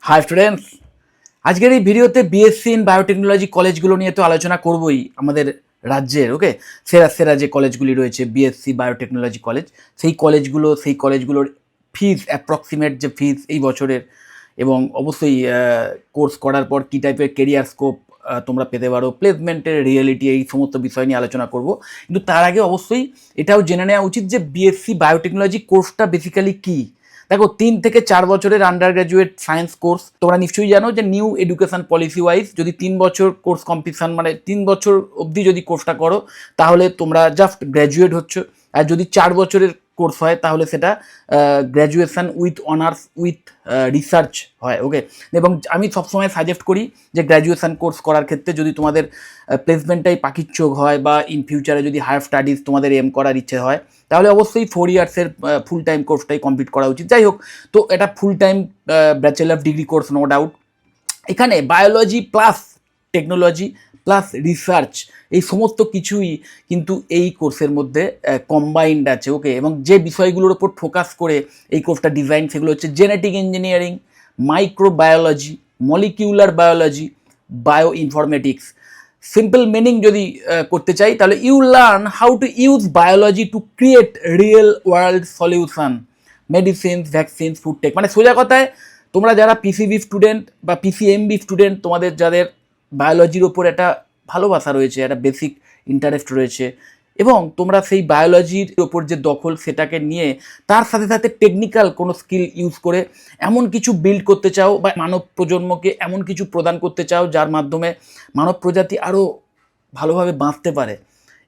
High students, আজকের এই ভিডিওতে বিএসসি ইন বায়োটেকনোলজি কলেজগুলো নিয়ে তো আলোচনা করবই। আমাদের রাজ্যের সেরা সেরা যে কলেজগুলি রয়েছে বিএসসি বায়োটেকনোলজি কলেজ, সেই কলেজগুলোর ফিজ, অ্যাপ্রক্সিমেট যে ফিজ এই বছরের, এবং অবশ্যই কোর্স করার পর কী টাইপের কেরিয়ার স্কোপ তোমরা পেতে পারো, প্লেসমেন্টের রিয়েলিটি, এই সমস্ত বিষয় নিয়ে আলোচনা করব। কিন্তু তার আগে অবশ্যই এটাও জেনে নেওয়া উচিত যে বিএসসি বায়োটেকনোলজি কোর্সটা বেসিক্যালি কী। দেখো, 3 থেকে 4 বছরের আন্ডার গ্র্যাজুয়েট সায়েন্স কোর্স। তোমরা নিশ্চয়ই জানো যে নিউ এডুকেশন পলিসি ওয়াইজ যদি 3 বছর কোর্স কমপ্লিশন, মানে 3 বছর অবধি যদি কোর্সটা করো তাহলে তোমরা জাস্ট গ্র্যাজুয়েট হচ্ছ। আর যদি 4 বছরের কোর্স হয় তাহলে সেটা graduation with honours with research হয়। এবং আমি সবসময় সাজেস্ট করি যে গ্র্যাজুয়েশন কোর্স করার ক্ষেত্রে যদি তোমাদের প্লেসমেন্টটাই পাখির চোখ হয় বা ইন ফিউচারে যদি হায়ার স্টাডিজ তোমাদের এম করার ইচ্ছে হয় তাহলে অবশ্যই 4 ইয়ার্সের ফুল টাইম কোর্সটাই কমপ্লিট করা উচিত। যাই হোক, তো এটা full time bachelor degree course, no doubt. এখানে biology plus technology plus research, এই সমস্ত কিছুই কিন্তু এই কোর্সের মধ্যে কম্বাইন্ড আছে। এবং যে বিষয়গুলোর ওপর ফোকাস করে এই কোর্সটা ডিজাইন, সেগুলো হচ্ছে genetic engineering, microbiology, molecular biology, bio informatics. Simple meaning যদি করতে চাই তাহলে you learn how to use biology to create real world solution, medicines, vaccines, food tech. মানে সোজা কথায় তোমরা যারা পিসিবি স্টুডেন্ট বা পিসিএমবি স্টুডেন্ট, তোমাদের যাদের বায়োলজির ওপর একটা ভালোবাসা রয়েছে, একটা বেসিক ইন্টারেস্ট রয়েছে, এবং তোমরা সেই বায়োলজির ওপর যে দখল সেটাকে নিয়ে তার সাথে সাথে টেকনিক্যাল কোনো স্কিল ইউজ করে এমন কিছু বিল্ড করতে চাও বা মানব প্রজন্মকে এমন কিছু প্রদান করতে চাও যার মাধ্যমে মানব প্রজাতি আরও ভালোভাবে বাঁচতে পারে,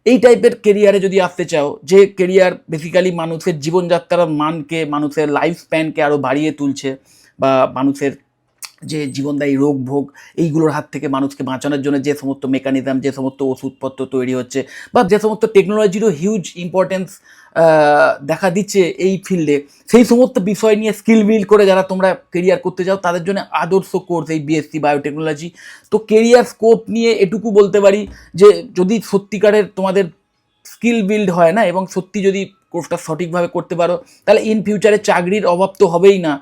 এই টাইপের কেরিয়ারে যদি আসতে চাও, যে কেরিয়ার বেসিক্যালি মানুষের জীবনযাত্রার মানকে, মানুষের লাইফ স্প্যানকে আরও বাড়িয়ে তুলছে, বা মানুষের যে জীবনদায়ী রোগ ভোগ এইগুলোর হাত থেকে মানুষকে বাঁচানোর জন্য যে সমস্ত মেকানিজম, যে সমস্ত ওষুধপত্র তৈরি হচ্ছে, বা যে সমস্ত টেকনোলজিরও হিউজ ইম্পর্টেন্স দেখা দিচ্ছে এই ফিল্ডে, সেই সমস্ত বিষয় নিয়ে স্কিল বিল্ড করে যারা তোমরা কেরিয়ার করতে চাও তাদের জন্য আদর্শ কোর্স এই বিএসসি বায়োটেকনোলজি। তো কেরিয়ার স্কোপ নিয়ে এটুকু বলতে পারি যে যদি সত্যিকারের তোমাদের স্কিল বিল্ড হয় না, এবং সত্যি যদি কোর্সটা সঠিকভাবে করতে পারো, তাহলে ইন ফিউচারে চাকরির অভাব তো হবেই না,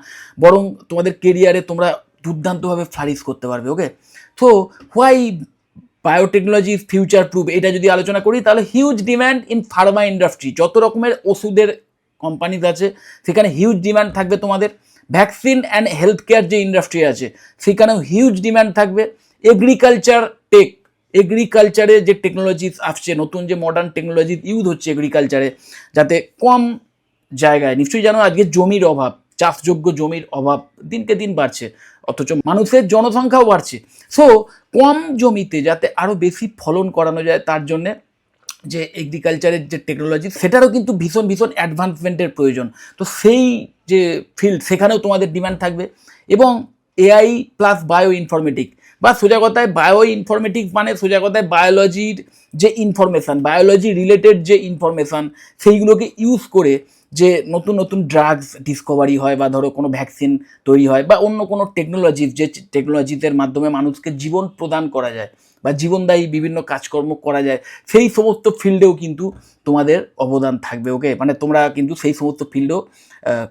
বরং তোমাদের কেরিয়ারে তোমরা দুর্দান্তভাবে ফ্লারিশ করতে পারবে। তো why biotechnology is future proof, এটা যদি আলোচনা করি তাহলে huge demand in Pharma industry. যত রকমের ওষুধের কোম্পানিজ আছে সেখানে হিউজ ডিম্যান্ড থাকবে তোমাদের। ভ্যাকসিন অ্যান্ড হেলথ কেয়ার যে ইন্ডাস্ট্রি আছে সেখানেও হিউজ ডিম্যান্ড থাকবে। এগ্রিকালচার টেক, এগ্রিকালচারে যে টেকনোলজিস আসছে, নতুন যে মডার্ন টেকনোলজি ইউজ হচ্ছে এগ্রিকালচারে, যাতে কম জায়গায়, নিশ্চয়ই জানো আজকে জমির অভাব, চাষযোগ্য জমির অভাব দিনকে দিন বাড়ছে, অথচ মানুষের জনসংখ্যাও বাড়ছে। সো কম জমিতে যাতে আরও বেশি ফলন করানো যায় তার জন্যে যে এগ্রিকালচারের যে টেকনোলজি সেটারও কিন্তু ভীষণ ভীষণ অ্যাডভান্সমেন্টের প্রয়োজন। তো সেই যে ফিল্ড সেখানেও তোমাদের ডিমান্ড থাকবে। এবং এআই প্লাস বায়ো ইনফরমেটিক, বা সোজা কথায় বায়ো ইনফরমেটিক্স মানে সোজা কথায় বায়োলজির যে ইনফরমেশান, বায়োলজি রিলেটেড যে ইনফরমেশান, সেইগুলোকে ইউজ করে যে নতুন নতুন ড্রাগস ডিসকভারি হয়, বা ধরো কোনো ভ্যাকসিন তৈরি হয়, বা অন্য কোনো টেকনোলজিস, যে টেকনোলজিসের মাধ্যমে মানুষকে জীবন প্রদান করা যায় বা জীবনদায়ী বিভিন্ন কাজকর্ম করা যায়, সেই সমস্ত ফিল্ডেও কিন্তু তোমাদের অবদান থাকবে। মানে তোমরা কিন্তু সেই সমস্ত ফিল্ডেও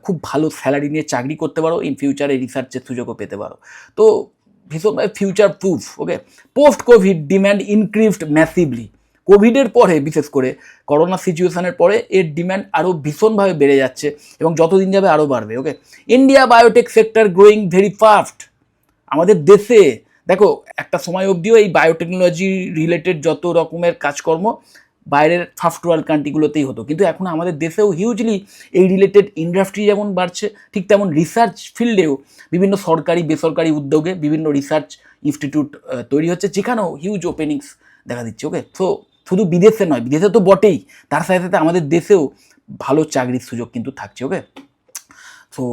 খুব ভালো স্যালারি নিয়ে চাকরি করতে পারো, ইন ফিউচারে রিসার্চের সুযোগও পেতে পারো। তো ভীষণভাবে future proof. Post Covid demand increased massively. কোভিডের পরে, বিশেষ করে করোনা সিচুয়েশনের পরে এর ডিম্যান্ড আরও ভীষণভাবে বেড়ে যাচ্ছে, এবং যতদিন যাবে আরও বাড়বে। India biotech sector growing very fast. আমাদের দেশে দেখো একটা সময় অবধিও এই বায়োটেকনোলজি রিলেটেড যত রকমের কাজকর্ম বাইরের ফার্স্ট ওয়ার্ল্ড কান্ট্রিগুলোতেই হতো, কিন্তু এখন আমাদের দেশেও হিউজলি এই রিলেটেড ইন্ডাস্ট্রি যেমন বাড়ছে, ঠিক তেমন রিসার্চ ফিল্ডেও বিভিন্ন সরকারি বেসরকারি উদ্যোগে বিভিন্ন রিসার্চ ইনস্টিটিউট তৈরি হচ্ছে, যেখানেও হিউজ ওপেনিংস দেখা দিচ্ছে। তো শুধু বিদেশে নয়, বিদেশে তো বটেই, তার সাথে সাথে আমাদের দেশেও ভালো চাকরির সুযোগ কিন্তু থাকছে। So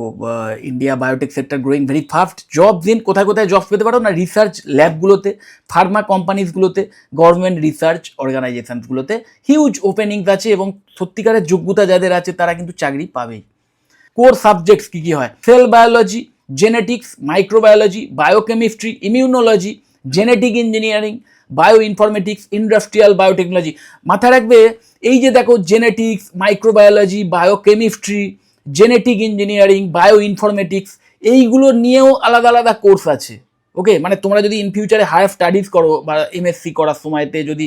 India biotech sector growing very fast. Jobs in, কোথায় কোথায় জবস পেতে পারো না, রিসার্চ ল্যাবগুলোতে, ফার্মা কোম্পানিজগুলোতে, গভর্নমেন্ট রিসার্চ অর্গানাইজেশনসগুলোতে হিউজ ওপেনিংস আছে, এবং সত্যিকারের যোগ্যতা যাদের আছে তারা কিন্তু চাকরি পাবেই। কোর সাবজেক্টস কী কী হয়? Sell biology, genetics, microbiology, biochemistry, immunology, genetic engineering, bio informatics, industrial biotechnology. মাথায় রাখবে এই যে দেখো genetics, microbiology, biochemistry, genetic engineering, bio informatics, এইগুলো নিয়েও আলাদা আলাদা কোর্স আছে। ওকে, মানে তোমরা যদি ইন ফিউচারে হায়ার স্টাডিজ করো বা এমএসসি করার সময়তে যদি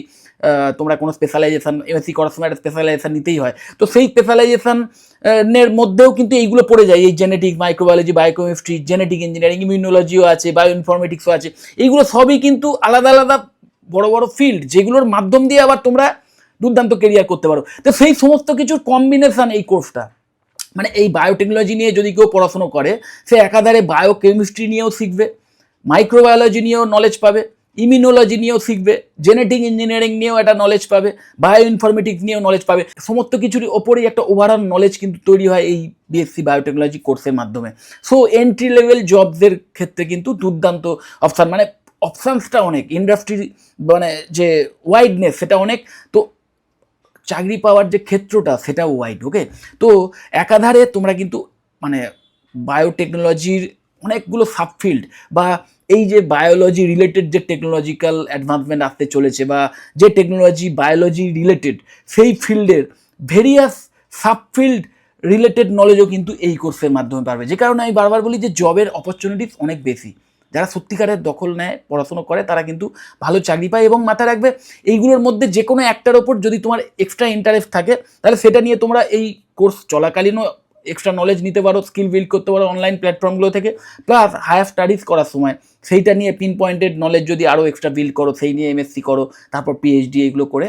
তোমরা কোনো স্পেশালাইজেশন, এমএসসি করার সময় একটা স্পেশালাইজেশন নিতেই হয়, তো সেই স্পেশালাইজেশন এর মধ্যেও কিন্তু এইগুলো পড়ে যায়, এই genetic, microbiology, biochemistry, genetic engineering, ইমিউনোলজিও আছে, বায়ো ইনফরমেটিক্সও আছে। এইগুলো সবই কিন্তু আলাদা আলাদা বড় বড় ফিল্ড, যেগুলোর মাধ্যম দিয়ে আবার তোমরা দুর্দান্ত কেরিয়ার করতে পারো। তো সেই সমস্ত কিছুর কম্বিনেশন এই কোর্সটা। মানে এই বায়োটেকনোলজি নিয়ে যদি কেউ পড়াশুনো করে, সে একাধারে বায়োকেমিস্ট্রি নিয়েও শিখবে, মাইক্রোবায়োলজি নিয়েও নলেজ পাবে, ইমিউনোলজি নিয়েও শিখবে, জেনেটিক ইঞ্জিনিয়ারিং নিয়েও একটা নলেজ পাবে, বায়ো ইনফরমেটিক্স নিয়েও নলেজ পাবে। সমস্ত কিছুর ওপরেই একটা ওভারঅল নলেজ কিন্তু তৈরি হয় এই বিএসসি বায়োটেকনোলজি কোর্সের মাধ্যমে। সো এন্ট্রি লেভেল জবসের ক্ষেত্রে কিন্তু দুর্দান্ত অপশান, মানে অপশানসটা অনেক, ইন্ডাস্ট্রি মানে যে ওয়াইডনেস সেটা অনেক, তো চাকরি পাওয়ার যে ক্ষেত্রটা সেটাও ওয়াইড। ওকে, তো একাধারে তোমরা কিন্তু মানে বায়োটেকনোলজির অনেকগুলো সাবফিল্ড বা এই যে বায়োলজি রিলেটেড যে টেকনোলজিক্যাল অ্যাডভান্সমেন্ট আসতে চলেছে বা যে টেকনোলজি বায়োলজি রিলেটেড, সেই ফিল্ডের ভেরিয়াস সাবফিল্ড রিলেটেড নলেজও কিন্তু এই কোর্সের মাধ্যমে পারবে। যে কারণে আমি বারবার বলি যে জবের অপরচুনিটিস অনেক বেশি। যারা সত্যিকারের দখল নেয়, পড়াশুনো করে, তারা কিন্তু ভালো চাকরি পায়। এবং মাথায় রাখবে, এইগুলোর মধ্যে যে কোনো একটার ওপর যদি তোমার এক্সট্রা ইন্টারেস্ট থাকে, তাহলে সেটা নিয়ে তোমরা এই কোর্স চলাকালীনও এক্সট্রা নলেজ নিতে পারো, স্কিল বিল্ড করতে পারো অনলাইন প্ল্যাটফর্মগুলো থেকে। প্লাস হায়ার স্টাডিজ করার সময় সেইটা নিয়ে পিন পয়েন্টেড নলেজ যদি আরও এক্সট্রা বিল্ড করো, সেই নিয়ে এমএসসি করো, তারপর পিএইচডি, এগুলো করে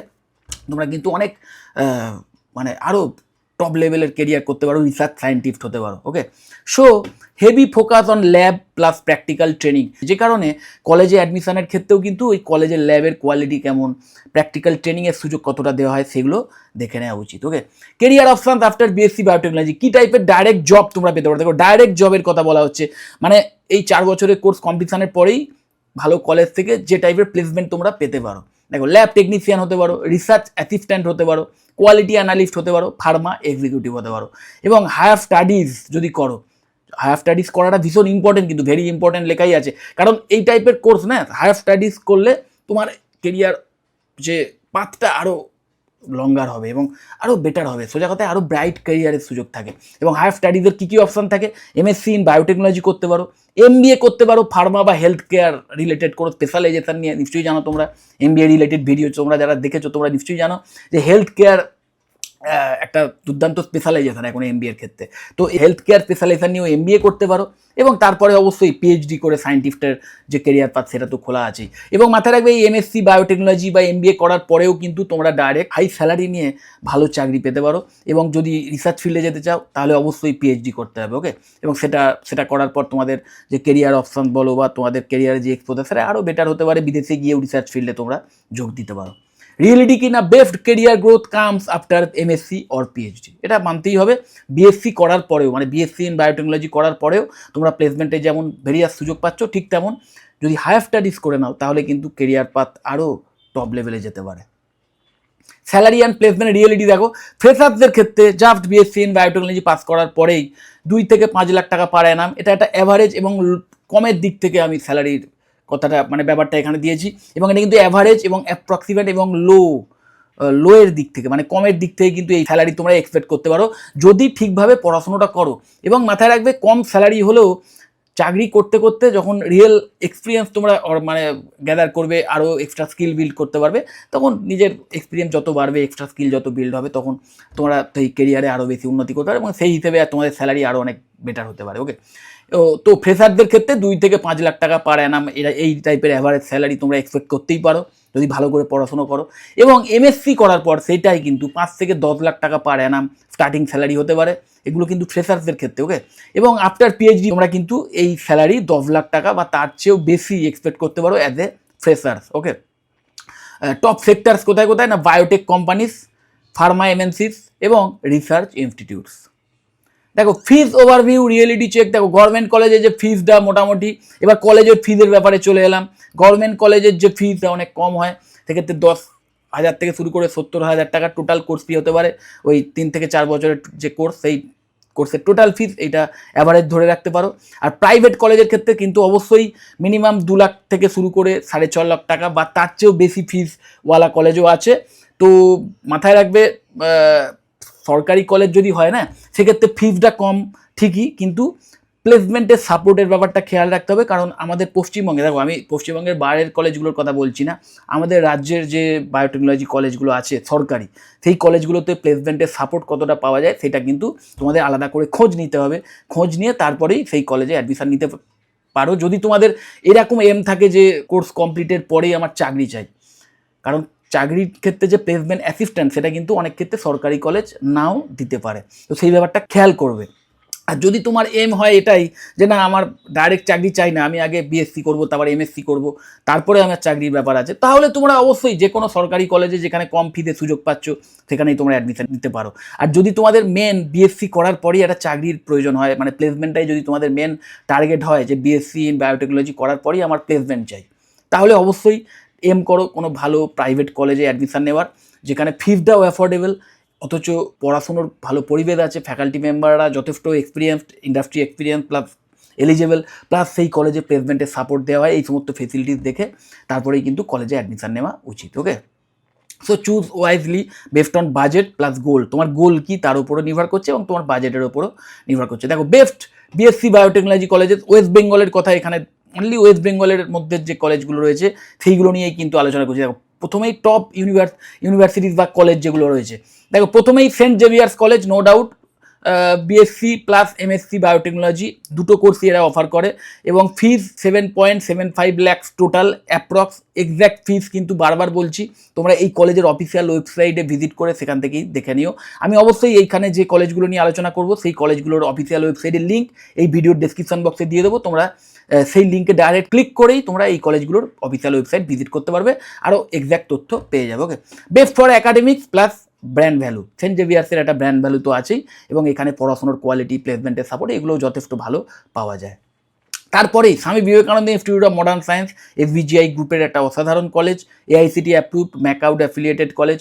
তোমরা কিন্তু অনেক মানে আরও টপ লেভেলের কেরিয়ার করতে পারো, রিসার্চ সায়েন্টিস্ট হতে পারো। Okay, so heavy focus on lab plus practical training, যে কারণে কলেজে অ্যাডমিশনের ক্ষেত্রেও কিন্তু ওই কলেজের ল্যাবের কোয়ালিটি কেমন, প্র্যাকটিক্যাল ট্রেনিংয়ের সুযোগ কতটা দেওয়া হয়, সেগুলো দেখে নেওয়া উচিত। Okay, career options after BSc biotechnology, কী টাইপের ডাইরেক্ট জব তোমরা পেতে পারো। দেখো, ডাইরেক্ট জবের কথা বলা হচ্ছে, মানে এই 4 বছরের কোর্স কমপ্লিশনের পরেই ভালো কলেজ থেকে যে টাইপের প্লেসমেন্ট তোমরা পেতে পারো। দেখো, ল্যাব টেকনিশিয়ান হতে পারো, রিসার্চ অ্যাসিস্ট্যান্ট হতে পারো, কোয়ালিটি অ্যানালিস্ট হতে পারো, ফার্মা এক্সিকিউটিভ হতে পারো। এবং হায়ার স্টাডিজ যদি করো, হায়ার স্টাডিজ করাটা ভীষণ ইম্পর্টেন্ট, কিন্তু ভেরি ইম্পর্টেন্ট লেখাই আছে, কারণ এই টাইপের কোর্স না, হায়ার স্টাডিজ করলে তোমার কেরিয়ার যে পাথটা আরও লঙ্গার হবে এবং আরও বেটার হবে, সোজা কথায় আরও ব্রাইট ক্যারিয়ারের সুযোগ থাকে। এবং হায়ার স্টাডিজের কী কী অপশান থাকে, এমএসসি ইন বায়োটেকনোলজি করতে পারো, এমবিএ করতে পারো, ফার্মা বা হেলথ কেয়ার রিলেটেড কোনো স্পেশালাইজেশন নিয়ে, নিশ্চয়ই জানো তোমরা, এমবিএ রিলেটেড ভিডিও তোমরা যারা দেখেছো তোমরা নিশ্চয়ই জানো যে হেলথ কেয়ার একটা দুর্দান্ত স্পেশালাইজেশন এখন এমবিএর ক্ষেত্রে। তো হেলথ কেয়ার স্পেশালাইজেশন নিয়েও এমবিএ করতে পারো, এবং তারপরে অবশ্যই পিএইচডি করে সায়েন্টিস্টের যে কেরিয়ার পাথ সেটা তো খোলা আছেই। এবং মাথায় রাখবে, এই এমএসসি বায়োটেকনোলজি বা এমবিএ করার পরেও কিন্তু তোমরা ডাইরেক্ট হাই স্যালারি নিয়ে ভালো চাকরি পেতে পারো। এবং যদি রিসার্চ ফিল্ডে যেতে চাও, তাহলে অবশ্যই পিএইচডি করতে হবে। ওকে, এবং সেটা করার পর তোমাদের যে কেরিয়ার অপশন বলো বা তোমাদের কেরিয়ারের যে এক্সপোজার, সেটা আরও বেটার হতে পারে, বিদেশে গিয়েও রিসার্চ ফিল্ডে তোমরা যোগ দিতে পারো। রিয়েলিটি কি না, best career growth comes after MSc or PhD, এটা মানতেই হবে। বিএসসি করার পরেও, মানে বিএসসি ইন বায়োটেকনোলজি করার পরেও তোমরা প্লেসমেন্টে যেমন ভেরিয়াস সুযোগ পাচ্ছ, ঠিক তেমন যদি হায়ার স্টাডিজ করে নাও, তাহলে কিন্তু কেরিয়ার পাথ আরও টপ লেভেলে যেতে পারে। স্যালারি অ্যান্ড প্লেসমেন্ট রিয়েলিটি দেখো, ফ্রেশার্সদের ক্ষেত্রে just BSc in biotechnology pass করার পরেই 2 থেকে 5 লাখ টাকা পার অ্যানাম, এটা একটা অ্যাভারেজ এবং কমের দিক থেকে আমি স্যালারির কথাটা মানে ব্যাপারটা এখানে দিয়েছি। এবং এটা কিন্তু অ্যাভারেজ এবং অ্যাপ্রক্সিমেট এবং লোয়ের দিক থেকে, মানে কমের দিক থেকে কিন্তু এই স্যালারি তোমরা এক্সপেক্ট করতে পারো, যদি ঠিকভাবে পড়াশোনাটা করো। এবং মাথায় রাখবে, কম স্যালারি হলেও চাকরি করতে করতে যখন রিয়েল এক্সপিরিয়েন্স তোমরা মানে গ্যাদার করবে, আরও এক্সট্রা স্কিল বিল্ড করতে পারবে, তখন নিজের এক্সপিরিয়েন্স যত বাড়বে, এক্সট্রা স্কিল যত বিল্ড হবে, তখন তোমরা সেই কেরিয়ারে আরও বেশি উন্নতি করতে পারবে এবং সেই হিসেবে তোমাদের স্যালারি আরও অনেক বেটার হতে পারে। ওকে, তো ফ্রেশারদের ক্ষেত্রে 2 থেকে 5 লাখ টাকা পার অ্যানাম, এরা এই টাইপের অ্যাভারেজ স্যালারি তোমরা এক্সপেক্ট করতেই পারো যদি ভালো করে পড়াশোনা করো। এবং এমএসসি করার পর সেটাই কিন্তু 5 থেকে 10 লাখ টাকা পার অ্যানাম স্টার্টিং স্যালারি হতে পারে, এগুলো কিন্তু ফ্রেশার্সদের ক্ষেত্রে। ওকে, এবং আফটার পিএইচডি তোমরা কিন্তু এই স্যালারি 10 লাখ টাকা বা তার চেয়েও বেশি এক্সপেক্ট করতে পারো as a freshers. Okay, top sectors কোথায় কোথায় না, বায়োটেক কোম্পানিজ, ফার্মা এমএনসিস এবং রিসার্চ ইনস্টিটিউটস। দেখো, ফিজ ওভারভিউ রিয়েলিটি চেক। দেখো, গভর্নমেন্ট কলেজে যে ফিজটা মোটামুটি, এবার কলেজের ফিজের ব্যাপারে চলে এলাম। গভর্নমেন্ট কলেজের যে ফিজটা অনেক কম হয়, সেক্ষেত্রে 10,000 থেকে শুরু করে 70,000 টাকা টোটাল কোর্স ফি হতে পারে। ওই 3 থেকে 4 বছরের যে কোর্স, সেই কোর্সের টোটাল ফিজ এইটা অ্যাভারেজ ধরে রাখতে পারো। আর প্রাইভেট কলেজের ক্ষেত্রে কিন্তু অবশ্যই মিনিমাম 2 লাখ থেকে শুরু করে 6.5 লাখ টাকা বা তার চেয়েও বেশি ফিজওয়ালা কলেজও আছে। তো মাথায় রাখবে, সরকারি কলেজ যদি হয় না, সেক্ষেত্রে ফিজটা কম ঠিকই, কিন্তু প্লেসমেন্টের সাপোর্টের ব্যাপারটা খেয়াল রাখতে হবে, কারণ আমাদের পশ্চিমবঙ্গে, দেখো আমি পশ্চিমবঙ্গের বাইরের কলেজগুলোর কথা বলছি না, আমাদের রাজ্যের যে বায়োটেকনোলজি কলেজগুলো আছে সরকারি, সেই কলেজগুলোতে প্লেসমেন্টের সাপোর্ট কতটা পাওয়া যায় সেটা কিন্তু তোমাদের আলাদা করে খোঁজ নিতে হবে। খোঁজ নিয়ে তারপরেই সেই কলেজে অ্যাডমিশান নিতে পারো, যদি তোমাদের এরকম এম থাকে যে কোর্স কমপ্লিটের পরেই আমার চাকরি চাই। কারণ চাকরির ক্ষেত্রে যে প্লেসমেন্ট অ্যাসিস্ট্যান্ট সেটা কিন্তু অনেক ক্ষেত্রে সরকারি কলেজ নাও দিতে পারে, তো সেই ব্যাপারটা খেয়াল করবে। আর যদি তোমার এম হয় এটাই যে না আমার ডাইরেক্ট চাকরি চাই না, আমি আগে বিএসসি করবো, তারপর এমএসসি করবো, তারপরে আমার চাকরির ব্যাপার আছে, তাহলে তোমরা অবশ্যই যে কোনো সরকারি কলেজে যেখানে কম ফিতে সুযোগ পাচ্ছ সেখানেই তোমরা অ্যাডমিশন নিতে পারো। আর যদি তোমাদের মেন বিএসসি করার পরেই একটা চাকরির প্রয়োজন হয়, মানে প্লেসমেন্টটাই যদি তোমাদের মেন টার্গেট হয় যে বিএসসি ইন বায়োটেকনোলজি করার পরেই আমার প্লেসমেন্ট চাই, তাহলে অবশ্যই এম করো কোনো ভালো প্রাইভেট কলেজে অ্যাডমিশান নেওয়ার, যেখানে ফিসটাও অ্যাফোর্ডেবল, অথচ পড়াশুনোর ভালো পরিবেশ আছে, ফ্যাকাল্টি মেম্বাররা যথেষ্ট experienced, industry experience plus eligible, plus সেই কলেজে প্লেসমেন্টের সাপোর্ট দেওয়া হয়। এই সমস্ত ফেসিলিটিস দেখে তারপরেই কিন্তু কলেজে অ্যাডমিশান নেওয়া উচিত। Okay, so choose wisely based on budget plus goal. তোমার গোল কি তার উপরও নির্ভর করছে এবং তোমার বাজেটের উপরও নির্ভর করছে। দেখো best BSc biotechnology colleges, West বেঙ্গলের কথা এখানে অনলি ওয়েস্ট বেঙ্গলের মধ্যে যে কলেজগুলো রয়েছে সেইগুলো নিয়েই কিন্তু আলোচনা করছি। দেখো প্রথমেই টপ ইউনিভার্সিটিস বা কলেজ যেগুলো রয়েছে, দেখো প্রথমেই Saint Xavier's College, no doubt, BSc plus MSc biotechnology দুটো কোর্সই এরা অফার করে, এবং fees 7.75 lakhs total approx. Exact fees কিন্তু বারবার বলছি, তোমরা এই কলেজের অফিসিয়াল ওয়েবসাইটে ভিজিট করে সেখান থেকেই দেখে নিও। আমি অবশ্যই এইখানে যে কলেজগুলো নিয়ে আলোচনা করব সেই কলেজগুলোর অফিসিয়াল ওয়েবসাইটের লিঙ্ক এই ভিডিওর ডেসক্রিপশন বক্সে দিয়ে দেবো, তোমরা সেই লিঙ্কে ডাইরেক্ট ক্লিক করেই তোমরা এই কলেজগুলোর অফিসিয়াল ওয়েবসাইট ভিজিট করতে পারবে, আরও এক্স্যাক্ট তথ্য পেয়ে যাবে। Okay, best for academics plus brand value, Saint জেভিয়ার্সের একটা ব্র্যান্ড ভ্যালু তো আছেই, এবং এখানে পড়াশোনার কোয়ালিটি, প্লেসমেন্টের সাপোর্ট এগুলোও যথেষ্ট ভালো পাওয়া যায়। তারপরেই Swami Vivekananda institute of modern science, SVGI গ্রুপের একটা অসাধারণ college, AICT approved, MAKAUT affiliated college.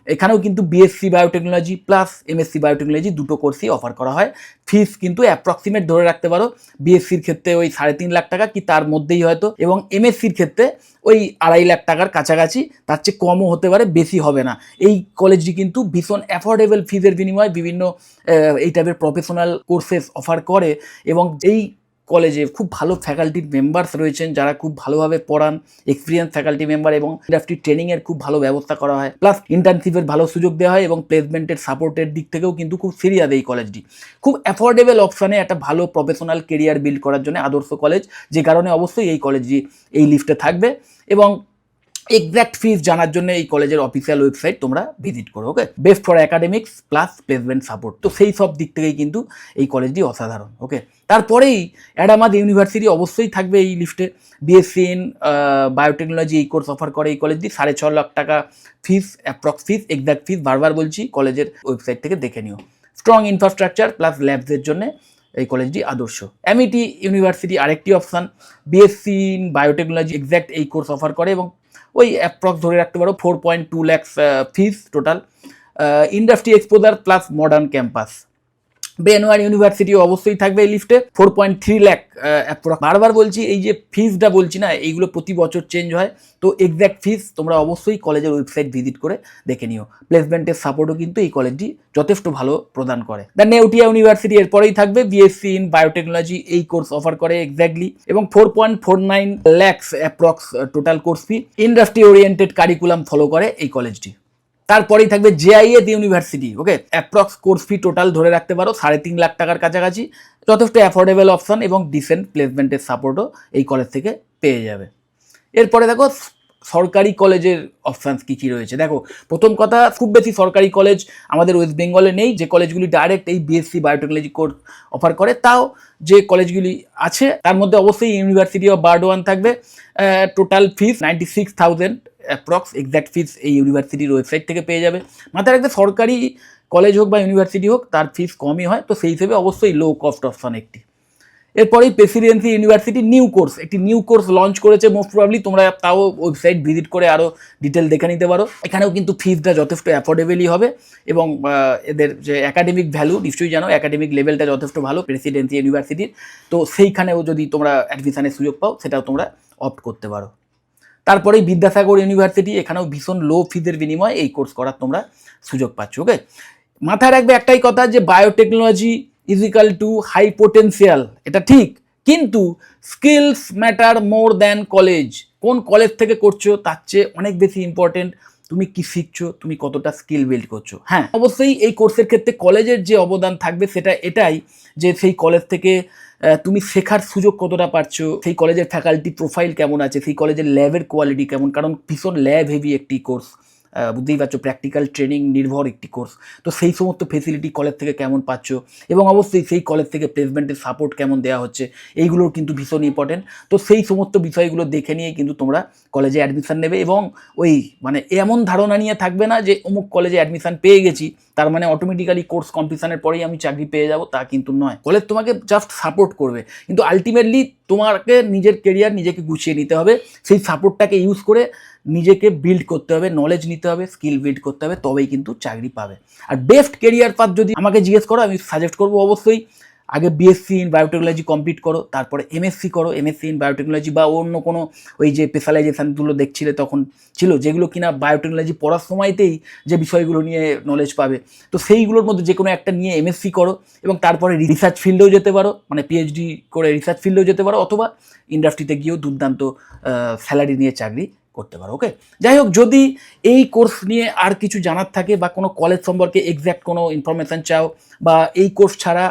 এখানেও কিন্তু BSc biotechnology plus MSc biotechnology দুটো কোর্সই অফার করা হয়। ফিস কিন্তু অ্যাপ্রক্সিমেট ধরে রাখতে পারো বিএসসির ক্ষেত্রে ওই 3.5 লাখ টাকা কি তার মধ্যেই হয়তো, এবং এমএসসির ক্ষেত্রে ওই 2.5 লাখ টাকার কাছাকাছি, তার চেয়ে কমও হতে পারে, বেশি হবে না। এই কলেজটি কিন্তু ভীষণ অ্যাফোর্ডেবল ফিজের বিনিময়ে বিভিন্ন এই টাইপের প্রফেশনাল কোর্সেস অফার করে, এবং এই কলেজে খুব ভালো ফ্যাকাল্টির মেম্বার্স রয়েছেন যারা খুব ভালোভাবে পড়ান, এক্সপিরিয়েন্স ফ্যাকাল্টি মেম্বার, এবং ইন্ডাস্ট্রি ট্রেনিংয়ের খুব ভালো ব্যবস্থা করা হয়, প্লাস ইন্টার্নশিপের ভালো সুযোগ দেওয়া হয়, এবং প্লেসমেন্টের সাপোর্টের দিক থেকেও কিন্তু খুব সিরিয়াস এই কলেজটি। খুব অ্যাফোর্ডেবল অপশানে একটা ভালো প্রফেশনাল কেরিয়ার বিল্ড করার জন্য আদর্শ কলেজ, যে কারণে অবশ্যই এই কলেজটি এই লিস্টে থাকবে। এবং এক্স্যাক্ট ফিজ জানার জন্য এই কলেজের অফিসিয়াল ওয়েবসাইট তোমরা ভিজিট করো। Okay, best for academics plus placement support, তো সেই সব দিক থেকেই কিন্তু এই কলেজটি অসাধারণ। ওকে, তারপরেই অ্যাডামাদ ইউনিভার্সিটি অবশ্যই থাকবে এই লিস্টে। বিএসসি ইন বায়োটেকনোলজি এই কোর্স অফার করে এই কলেজটি, 6.5 লাখ টাকা ফিস, অ্যাপ্রক্স ফিস, এক্স্যাক্ট ফিস বারবার বলছি, কলেজের ওয়েবসাইট থেকে দেখে নিও। স্ট্রং ইনফ্রাস্ট্রাকচার প্লাস ল্যাবসের জন্য এই কলেজটি আদর্শ। এমইটি ইউনিভার্সিটি আরেকটি অপশান, বিএসসি ইন বায়োটেকনোলজি এক্স্যাক্ট এই কোর্স অফার করে, এবং ওই অ্যাপ্রক্স ধরে রাখতে পারো 4.2 lakhs fees total, industry exposure plus modern campus. Brainware ইউনিভার্সিটিও অবশ্যই থাকবে এই লিস্টে, 4.3 লাখ অ্যাপ্রক্স। বারবার বলছি এই যে ফিসটা বলছি না, এইগুলো প্রতি বছর চেঞ্জ হয়, তো এক্স্যাক্ট ফিস তোমরা অবশ্যই কলেজের ওয়েবসাইট ভিজিট করে দেখে নিও। প্লেসমেন্টের সাপোর্টও কিন্তু এই কলেজটি যথেষ্ট ভালো প্রদান করে। দ্য নেউটিয়া ইউনিভার্সিটি এরপরেই থাকবে, বিএসসি ইন বায়োটেকনোলজি এই কোর্স অফার করে এক্স্যাক্টলি, এবং 4.49 lakhs approx total course fee. Industry oriented curriculum follow করে এই কলেজটি। তারপরেই থাকবে জেআইএস ইউনিভার্সিটি। ওকে, অ্যাপ্রক্স কোর্স ফি টোটাল ধরে রাখতে পারো 3.5 লাখ টাকার কাছাকাছি, যথেষ্ট অ্যাফোর্ডেবল অপশান, এবং ডিসেন্ট প্লেসমেন্টের সাপোর্টও এই কলেজ থেকে পেয়ে যাবে। এরপরে দেখো সরকারি কলেজের অপশানস কী কী রয়েছে। দেখো প্রথম কথা, খুব বেশি সরকারি কলেজ আমাদের ওয়েস্ট বেঙ্গলে নেই যে কলেজগুলি ডাইরেক্ট এই বিএসসি বায়োটেকনোলজি কোর্স অফার করে, তাও যে কলেজগুলি আছে তার মধ্যে অবশ্যই ইউনিভার্সিটি অফ বারডোয়ান থাকবে। টোটাল ফিস 96,000 অ্যাপ্রক্স, এক্স্যাক্ট ফিস এই ইউনিভার্সিটির ওয়েবসাইট থেকে পেয়ে যাবে। মাথায় রাখতে সরকারি কলেজ হোক বা ইউনিভার্সিটি হোক তার ফিস কমই হয়, তো সেই হিসেবে অবশ্যই লো কস্ট অপশান একটি। এরপরেই প্রেসিডেন্সি ইউনিভার্সিটি নিউ কোর্স, একটি নিউ কোর্স লঞ্চ করেছে, মোস্ট প্রবাবলি তোমরা তাও ওয়েবসাইট ভিজিট করে আরও ডিটেল দেখে নিতে পারো। এখানেও কিন্তু ফিসটা যথেষ্ট অ্যাফোর্ডেবলই হবে, এবং এদের যে একাডেমিক ভ্যালু নিশ্চয়ই জানো, একাডেমিক লেভেলটা যথেষ্ট ভালো প্রেসিডেন্সি ইউনিভার্সিটির, তো সেইখানেও যদি তোমরা অ্যাডমিশনের সুযোগ পাও সেটাও তোমরা অপ্ট করতে পারো। তারপরেই বিদ্যাসাগর ইউনিভার্সিটি, এখানেও ভীষণ লো ফিজের বিনিময়ে এই কোর্স করার তোমরা সুযোগ পাচ্ছ। ওকে, মাথায় রাখবে একটাই কথা যে biotechnology is equal to high potential, এটা ঠিক, কিন্তু skills matter more than college. কোন কলেজ থেকে করছো তার চেয়ে অনেক বেশি ইম্পর্টেন্ট তুমি কি শিখছো, তুমি কতটা স্কিল বিল্ড করছো। হ্যাঁ, অবশ্যই এই কোর্সের ক্ষেত্রে কলেজের যে অবদান থাকবে সেটা এটাই যে সেই কলেজ থেকে তুমি শেখার সুযোগ কতটা পাচ্ছ, সেই কলেজের ফ্যাকাল্টি প্রোফাইল কেমন আছে, সেই কলেজের ল্যাবের কোয়ালিটি কেমন, কারণ ভীষণ ল্যাব হেভি একটি কোর্স, বুঝতেই পারছো, প্র্যাকটিক্যাল ট্রেনিং নির্ভর একটি কোর্স। তো সেই সমস্ত ফেসিলিটি কলেজ থেকে কেমন পাচ্ছ, এবং অবশ্যই সেই কলেজ থেকে প্লেসমেন্টের সাপোর্ট কেমন দেওয়া হচ্ছে, এইগুলোর কিন্তু ভীষণ ইম্পর্টেন্ট। তো সেই সমস্ত বিষয়গুলো দেখে নিয়েই কিন্তু তোমরা কলেজে অ্যাডমিশান নেবে, এবং ওই মানে এমন ধারণা নিয়ে থাকবে না যে অমুক কলেজে অ্যাডমিশান পেয়ে গেছি তার মানে অটোমেটিক্যালি কোর্স কমপ্লিশনের পরেই আমি চাকরি পেয়ে যাব, তা কিন্তু নয়। কলেজ তোমাকে জাস্ট সাপোর্ট করবে, কিন্তু আলটিমেটলি তোমাকে নিজের কেরিয়ার নিজেকে গুছিয়ে নিতে হবে, সেই সাপোর্টটাকে ইউজ করে নিজেকে বিল্ড করতে হবে, নলেজ নিতে হবে, স্কিল বিল্ড করতে হবে, তবেই কিন্তু চাকরি পাবে। আর বেস্ট কেরিয়ার পাথ যদি আমাকে জিজ্ঞেস করো, আমি সাজেস্ট করবো অবশ্যই আগে বিএসসি ইন বায়োটেকনোলজি কমপ্লিট করো, তারপরে এমএসসি করো, এমএসসি ইন বায়োটেকনোলজি বা অন্য কোনো ওই যে স্পেশালাইজেশানগুলো দেখছিলে তখন ছিল, যেগুলো কিনা বায়োটেকনোলজি পড়ার সময়তেই যে বিষয়গুলো নিয়ে নলেজ পাবে, তো সেইগুলোর মধ্যে যে কোনো একটা নিয়ে এমএসসি করো, এবং তারপরে রিসার্চ ফিল্ডেও যেতে পারো, মানে পিএইচডি করে রিসার্চ ফিল্ডেও যেতে পারো, অথবা ইন্ডাস্ট্রিতে গিয়েও দুর্দান্ত স্যালারি নিয়ে চাকরি করতে পারো। ওকে, যাই হোক, যদি এই কোর্স নিয়ে আর কিছু জানার থাকে বা কোনো কলেজ সম্পর্কে এক্স্যাক্ট কোনো ইনফরমেশান চাও, বা এই কোর্স ছাড়া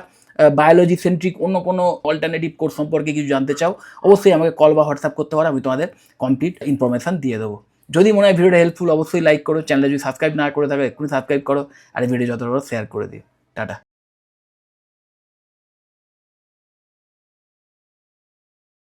বায়োলজি সেন্ট্রিক অন্য কোনো অল্টারনেটিভ কোর্স সম্পর্কে কিছু জানতে চাও, অবশ্যই আমাকে কল বা হোয়াটসঅ্যাপ করতে পারো, আমি তোমাদের কমপ্লিট ইনফরমেশান দিয়ে দেবো। যদি মনে হয় ভিডিওটা হেল্পফুল, অবশ্যই লাইক করো, চ্যানেলে যদি সাবস্ক্রাইব না করে থাকো এক্ষুনি সাবস্ক্রাইব করো, আর এই ভিডিও যত বড় শেয়ার করে দিও। টাটা।